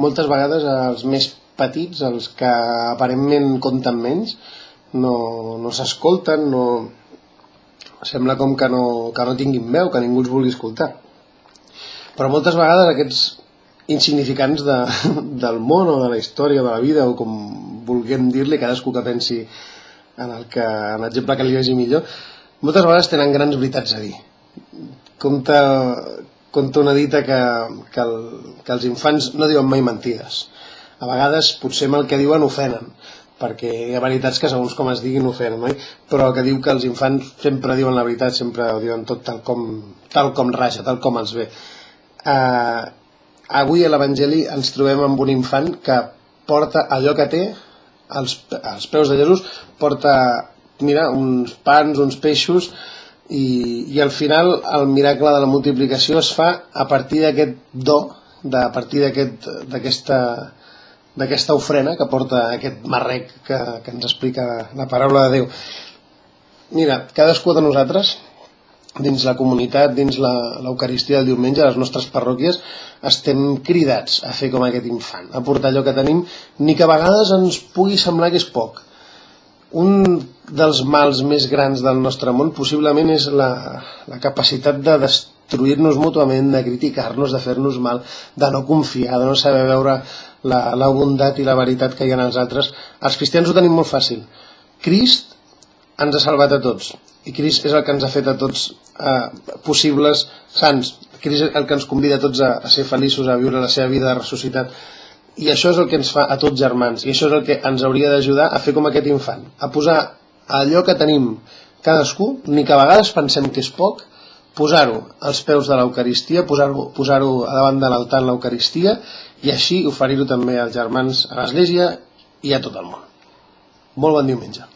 moltes vegades els més petits, els que aparentment compten menys, no s'escolten, sembla com que no tinguin veu, que ningú els vulgui escoltar. Però moltes vegades aquests insignificants del món o de la història o de la vida, o com vulguem dir-li, cadascú que pensi en l'exemple que li vegi millor, moltes vegades tenen grans veritats a dir. Compta una dita que els infants no diuen mai mentides. A vegades potser amb el que diuen ofenen, perquè hi ha veritats que segons com es diguin ofenen, oi? Però que diu que els infants sempre diuen la veritat, sempre ho diuen tot tal com raja, tal com els ve. Avui a l'Evangeli ens trobem amb un infant que porta allò que té als peus de Jesús, porta, mira, uns pans, uns peixos, i al final el miracle de la multiplicació es fa a partir d'aquest do, a partir d'aquesta ofrena que porta aquest marrec que ens explica la paraula de Déu. Mira, cadascú de nosaltres, dins la comunitat, dins l'Eucaristia del diumenge, a les nostres parròquies, estem cridats a fer com aquest infant, a portar allò que tenim, ni que a vegades ens pugui semblar que és poc. Un dels mals més grans del nostre món possiblement és la capacitat de destruir-nos mútuament, de criticar-nos, de fer-nos mal, de no confiar, de no saber veure la bondat i la veritat que hi ha en els altres. Els cristians ho tenim molt fàcil. Crist ens ha salvat a tots, i Crist és el que ens ha fet a tots possibles sants. Crist és el que ens convida a tots a ser feliços, a viure la seva vida de ressuscitat. I això és el que ens fa a tots germans, i això és el que ens hauria d'ajudar a fer com aquest infant, a posar allò que tenim cadascú, ni que a vegades pensem que és poc, posar-ho als peus de l'Eucaristia, posar-ho davant de l'altar en l'Eucaristia, i així oferir-ho també als germans a l'Església i a tot el món. Molt bon diumenge.